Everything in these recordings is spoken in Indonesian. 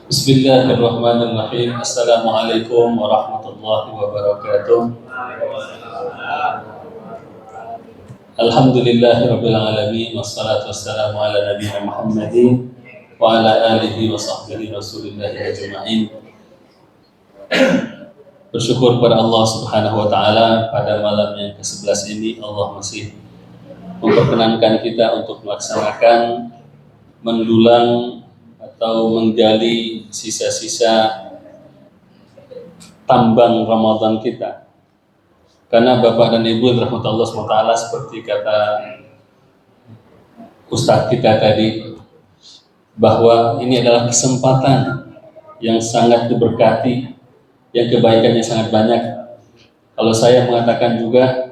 Bismillahirrahmanirrahim. Assalamualaikum warahmatullahi wabarakatuh. Alhamdulillahirabbil alamin wassalatu wassalamu ala nabiyina Muhammadin wa ala alihi wa sahbihi rasulillah ajma'in. Bersyukur pada Allah Subhanahu wa taala pada malam yang ke-11 ini Allah masih memperkenankan kita untuk melaksanakan mendulang atau menggali sisa-sisa tambang Ramadan kita. Karena Bapak dan Ibu rahmatullah SWT, seperti kata Ustadz kita tadi, bahwa ini adalah kesempatan yang sangat diberkati, yang kebaikannya sangat banyak. Kalau saya mengatakan juga,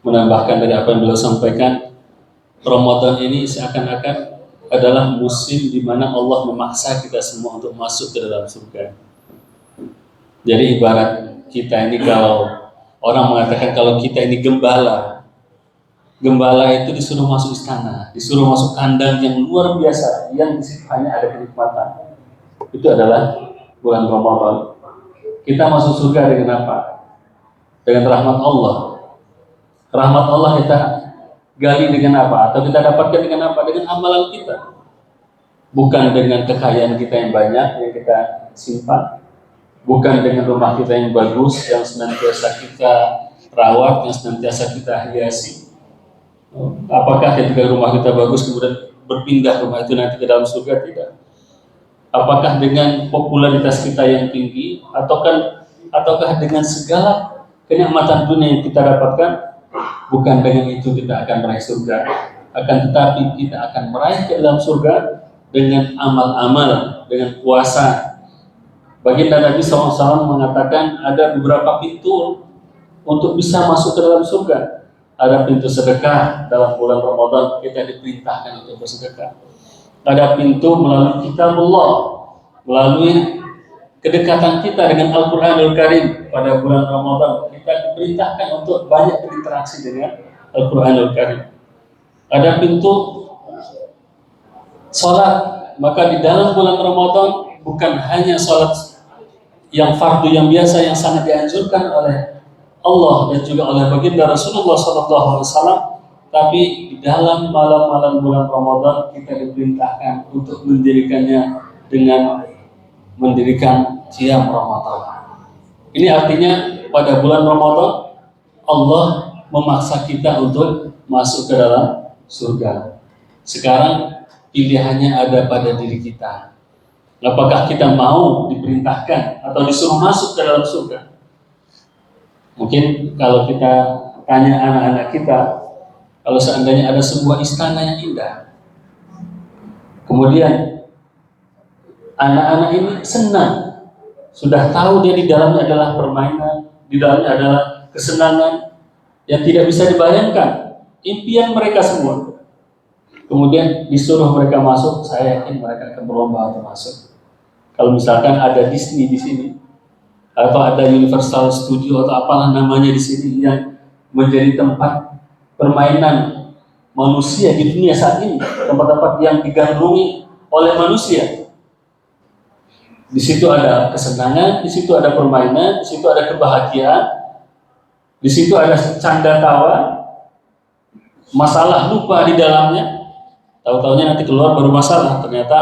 menambahkan dari apa yang beliau sampaikan, Ramadan ini seakan-akan adalah musim di mana Allah memaksa kita semua untuk masuk ke dalam surga. Jadi ibarat kita ini, kalau orang mengatakan kalau kita ini gembala itu disuruh masuk istana, disuruh masuk kandang yang luar biasa, yang di situ hanya ada kenikmatan. Itu adalah bulan Ramadan. Kita masuk surga dengan apa? Dengan rahmat Allah. Rahmat Allah kita gali dengan apa? Atau kita dapatkan dengan apa? Dengan amalan kita. Bukan dengan kekayaan kita yang banyak yang kita simpan. Bukan dengan rumah kita yang bagus, yang senantiasa kita rawat, yang senantiasa kita hiasi. Apakah ketika rumah kita bagus kemudian berpindah rumah itu nanti ke dalam surga? Tidak. Apakah dengan popularitas kita yang tinggi, ataukah dengan segala kenikmatan dunia yang kita dapatkan? Bukan dengan itu kita akan meraih surga, akan tetapi kita akan meraih ke dalam surga dengan amal-amal, dengan puasa. Baginda Nabi SAW mengatakan ada beberapa pintu untuk bisa masuk ke dalam surga. Ada pintu sedekah, dalam bulan Ramadan kita diperintahkan untuk bersedekah. Ada pintu melalui kitabullah, melalui kedekatan kita dengan Al-Quranul Karim pada bulan Ramadan. Kita diperintahkan untuk banyak berinteraksi dengan Al-Quranul Karim. Ada pintu sholat, maka di dalam bulan Ramadan bukan hanya sholat yang fardu yang biasa yang sangat dianjurkan oleh Allah dan juga oleh baginda Rasulullah SAW, tapi di dalam malam-malam bulan Ramadan kita diperintahkan untuk mendirikannya dengan mendirikan qiyam Ramadan. Ini artinya pada bulan Ramadan Allah memaksa kita untuk masuk ke dalam surga. Sekarang pilihannya ada pada diri kita. Apakah kita mau diperintahkan atau disuruh masuk ke dalam surga? Mungkin kalau kita tanya anak-anak kita, kalau seandainya ada sebuah istana yang indah, kemudian anak-anak ini senang, sudah tahu dia di dalamnya adalah permainan, di dalamnya adalah kesenangan yang tidak bisa dibayangkan, impian mereka semua. Kemudian disuruh mereka masuk, saya yakin mereka akan berlomba untuk masuk. Kalau misalkan ada Disney di sini, atau ada Universal Studio atau apalah namanya di sini yang menjadi tempat permainan manusia di dunia saat ini, tempat-tempat yang digandrungi oleh manusia. Di situ ada kesenangan, di situ ada permainan, di situ ada kebahagiaan, di situ ada canda tawa, masalah lupa di dalamnya. Tahu-tahunya nanti keluar baru masalah, ternyata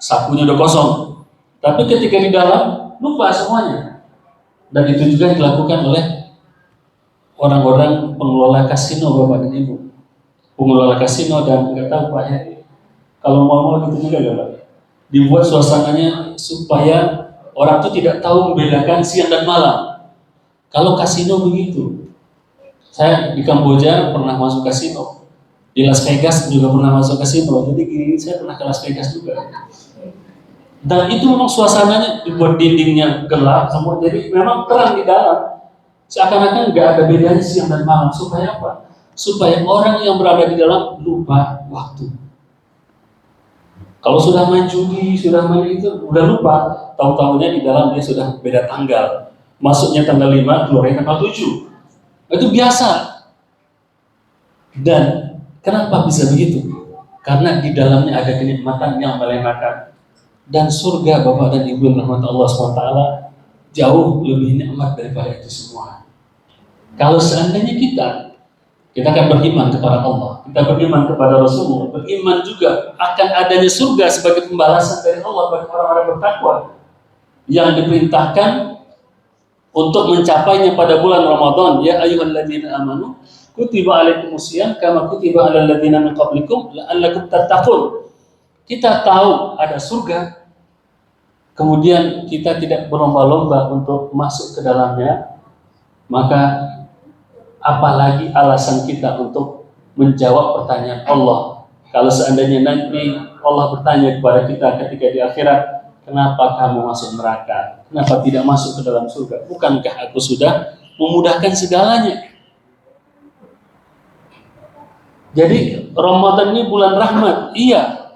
sakunya udah kosong. Tapi ketika di dalam lupa semuanya. Dan itu juga dilakukan oleh orang-orang pengelola kasino, Bapak dan Ibu. Pengelola kasino, dan nggak tahu Pak ya, kalau mau gitu juga ya Pak. Dibuat suasananya supaya orang itu tidak tahu membedakan siang dan malam. Kalau kasino begitu. Saya di Kamboja pernah masuk kasino. Di Las Vegas juga pernah masuk kasino. Jadi saya pernah ke Las Vegas juga. Dan itu memang suasananya dibuat dindingnya gelap semua, jadi memang terang di dalam. Seakan-akan nggak ada bedanya siang dan malam. Supaya apa? Supaya orang yang berada di dalam lupa waktu. Kalau sudah main judi, sudah main itu, udah lupa. Tahu-tahunya di dalam dia sudah beda tanggal. Masuknya tanggal 5, keluarnya tanggal 7. Itu biasa. Dan Kenapa bisa begitu? Karena di dalamnya ada kenikmatan yang melenakan. Dan surga Bapak dan Ibu yang rahmat Allah SWT jauh lebih nikmat daripada itu semua. Kalau seandainya kita akan beriman kepada Allah, kita beriman kepada Rasulullah, beriman juga akan adanya surga sebagai pembalasan dari Allah bagi orang-orang bertakwa yang diperintahkan untuk mencapainya pada bulan Ramadan. Ya ayyuhalladzina amanu kutiba alaikumusiyam kama kutiba alal ladzina min qablikum la'allakum tattaqun. Kita tahu ada surga, kemudian kita tidak berlomba-lomba untuk masuk ke dalamnya, maka apalagi alasan kita untuk menjawab pertanyaan Allah. Kalau seandainya nanti Allah bertanya kepada kita ketika di akhirat, kenapa kamu masuk neraka? Kenapa tidak masuk ke dalam surga? Bukankah aku sudah memudahkan segalanya? Jadi Ramadan ini bulan rahmat, iya.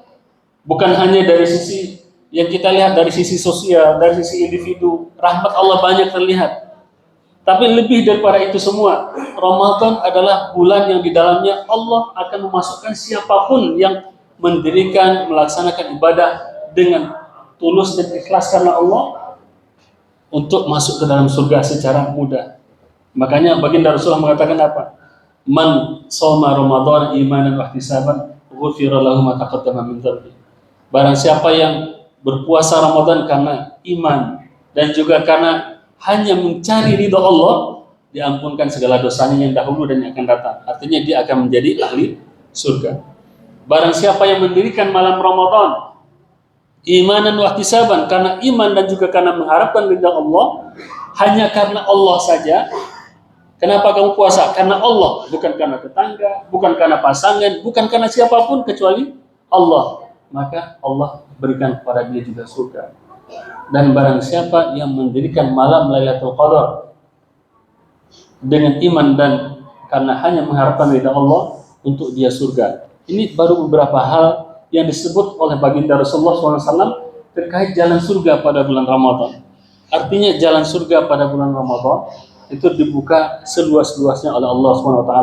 Bukan hanya dari sisi yang kita lihat, dari sisi sosial, dari sisi individu, rahmat Allah banyak terlihat. Tapi lebih daripada itu semua, Ramadan adalah bulan yang di dalamnya Allah akan memasukkan siapapun yang mendirikan, melaksanakan ibadah dengan tulus dan ikhlas karena Allah untuk masuk ke dalam surga secara mudah. Makanya baginda Rasulullah mengatakan apa? Man shoma Ramadan imanan wa ihtisaban ghufira lahu ma taqaddama min dhanbi. Barang siapa yang berpuasa Ramadan karena iman dan juga karena hanya mencari ridho Allah, diampunkan segala dosanya yang dahulu dan yang akan datang. Artinya dia akan menjadi ahli surga. Barang siapa yang mendirikan malam Ramadan imanan wa ihtisaban, karena iman dan juga karena mengharapkan ridha Allah, hanya karena Allah saja. Kenapa kamu puasa? Karena Allah, bukan karena tetangga, bukan karena pasangan, bukan karena siapapun kecuali Allah. Maka Allah berikan kepada dia juga surga. Dan barang siapa yang mendirikan malam Lailatul Qadar dengan iman dan karena hanya mengharapkan ridha Allah, untuk dia surga. Ini baru beberapa hal yang disebut oleh baginda Rasulullah SAW terkait jalan surga pada bulan Ramadan. Artinya jalan surga pada bulan Ramadan itu dibuka seluas-luasnya oleh Allah SWT.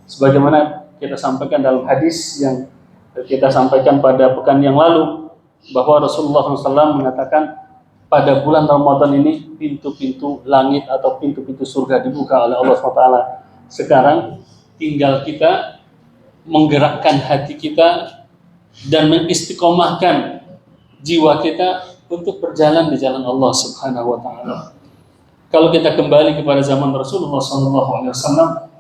Sebagaimana kita sampaikan dalam hadis yang kita sampaikan pada pekan yang lalu, bahwa Rasulullah SAW mengatakan pada bulan Ramadan ini pintu-pintu langit atau pintu-pintu surga dibuka oleh Allah SWT. Sekarang tinggal kita menggerakkan hati kita dan mengistiqomahkan jiwa kita untuk berjalan di jalan Allah Subhanahu wa taala. Kalau kita kembali kepada zaman Rasulullah SAW,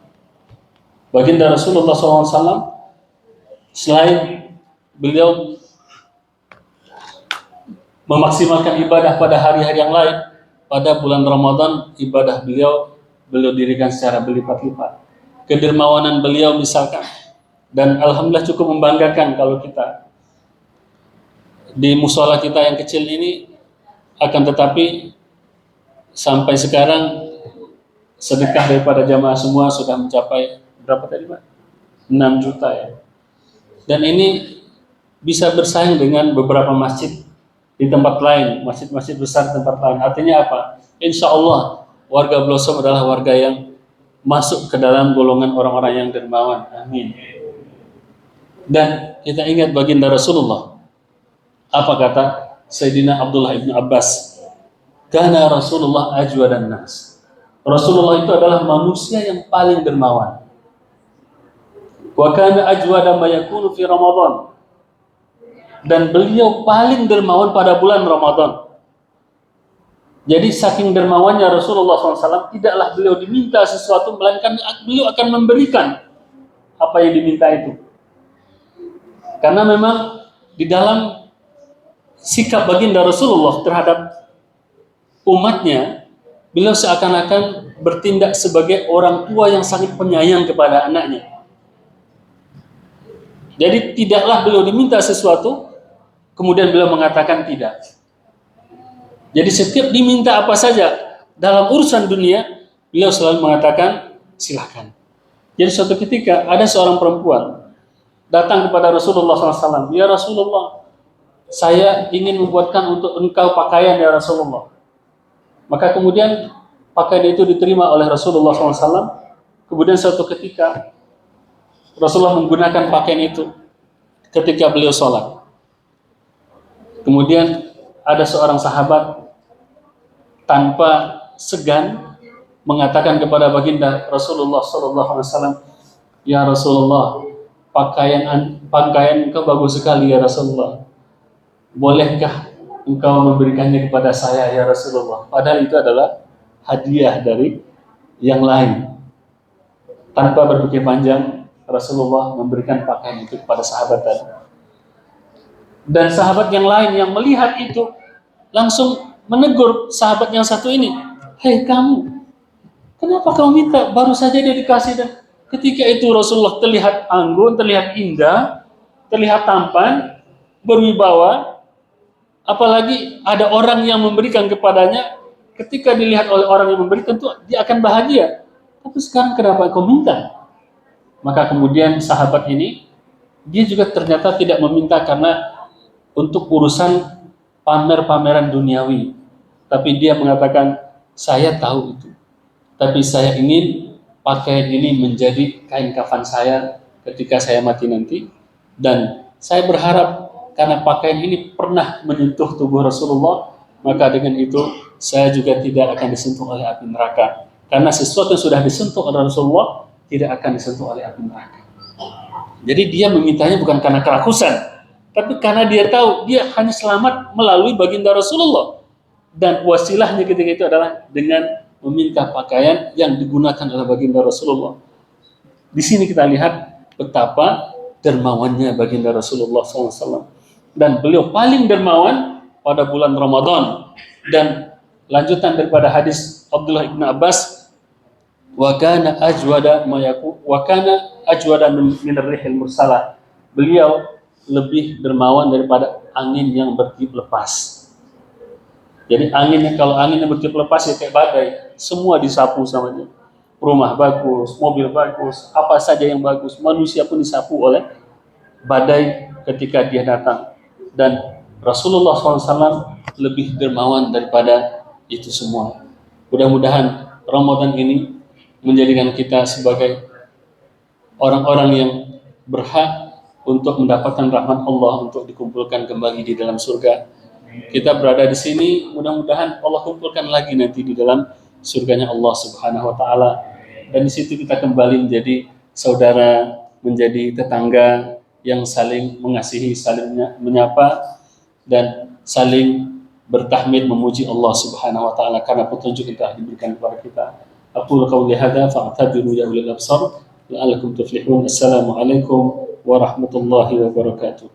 baginda Rasulullah SAW selain beliau memaksimalkan ibadah pada hari-hari yang lain, pada bulan Ramadan ibadah beliau dirikan secara berlipat-lipat. Kedermawanan beliau misalkan, dan alhamdulillah cukup membanggakan kalau kita di musola kita yang kecil ini, akan tetapi sampai sekarang sedekah daripada jamaah semua sudah mencapai berapa tadi Pak? 6 juta ya. Dan ini bisa bersaing dengan beberapa masjid di tempat lain, masjid-masjid besar di tempat lain. Artinya apa? Insya Allah warga Blossom adalah warga yang masuk ke dalam golongan orang-orang yang dermawan. Amin. Dan kita ingat baginda Rasulullah, apa kata Sayyidina Abdullah ibn Abbas? Kana Rasulullah ajwadan nas. Rasulullah itu adalah manusia yang paling dermawan. Wa kana ajwada ma yakunu fi Ramadan. Dan beliau paling dermawan pada bulan Ramadan. Jadi saking dermawannya Rasulullah SAW, tidaklah beliau diminta sesuatu, melainkan beliau akan memberikan apa yang diminta itu. Karena memang di dalam sikap baginda Rasulullah terhadap umatnya, beliau seakan-akan bertindak sebagai orang tua yang sangat penyayang kepada anaknya. Jadi tidaklah beliau diminta sesuatu, kemudian beliau mengatakan tidak. Jadi setiap diminta apa saja dalam urusan dunia, beliau selalu mengatakan silahkan. Jadi suatu ketika ada seorang perempuan datang kepada Rasulullah SAW. Ya Rasulullah, saya ingin membuatkan untuk engkau pakaian ya Rasulullah. Maka kemudian pakaian itu diterima oleh Rasulullah SAW. Kemudian suatu ketika Rasulullah menggunakan pakaian itu ketika beliau sholat. Kemudian ada seorang sahabat tanpa segan mengatakan kepada baginda Rasulullah SAW, ya Rasulullah, pakaian engkau bagus sekali ya Rasulullah. Bolehkah engkau memberikannya kepada saya ya Rasulullah? Padahal itu adalah hadiah dari yang lain. Tanpa berpikir panjang, Rasulullah memberikan pakaian itu kepada sahabat tadi. Dan sahabat yang lain yang melihat itu langsung menegur sahabat yang satu ini, hei kamu, kenapa kamu minta? Baru saja dia dikasih. Dan ketika itu Rasulullah terlihat anggun, terlihat indah, terlihat tampan, berwibawa. Apalagi ada orang yang memberikan kepadanya. Ketika dilihat oleh orang yang memberi, tentu dia akan bahagia. Tapi sekarang kenapa kau minta? Maka kemudian sahabat ini, dia juga ternyata tidak meminta karena untuk urusan pamer-pameran duniawi. Tapi dia mengatakan, saya tahu itu. Tapi saya ingin pakaian ini menjadi kain kafan saya ketika saya mati nanti. Dan saya berharap karena pakaian ini pernah menyentuh tubuh Rasulullah, maka dengan itu saya juga tidak akan disentuh oleh api neraka. Karena sesuatu yang sudah disentuh oleh Rasulullah tidak akan disentuh oleh api neraka. Jadi dia memintanya bukan karena kerakusan, tapi karena dia tahu dia hanya selamat melalui baginda Rasulullah. Dan wasilahnya ketika itu adalah dengan meminta pakaian yang digunakan oleh baginda Rasulullah. Di sini kita lihat betapa dermawannya baginda Rasulullah SAW. Dan beliau paling dermawan pada bulan Ramadan. Dan lanjutan daripada hadis Abdullah ibn Abbas, wa kana ajwada min ar-rihil mursalah. Beliau lebih dermawan daripada angin yang bertiup lepas. Jadi kalau angin yang bertiup lepas ya kayak badai, semua disapu sama dia. Rumah bagus, mobil bagus, apa saja yang bagus, manusia pun disapu oleh badai ketika dia datang. Dan Rasulullah SAW lebih dermawan daripada itu semua. Mudah-mudahan Ramadan ini menjadikan kita sebagai orang-orang yang berhak untuk mendapatkan rahmat Allah, untuk dikumpulkan kembali di dalam surga. Kita berada di sini, mudah-mudahan Allah kumpulkan lagi nanti di dalam surganya Allah Subhanahu wa taala. Dan di situ kita kembali menjadi saudara, menjadi tetangga yang saling mengasihi, saling menyapa dan saling bertahmid memuji Allah Subhanahu wa taala karena petunjuk yang telah diberikan kepada kita. Aqulu qawli hadza fa'tabiru ya ulil absar la'allakum tuflihun. Assalamualaikum warahmatullahi wabarakatuh.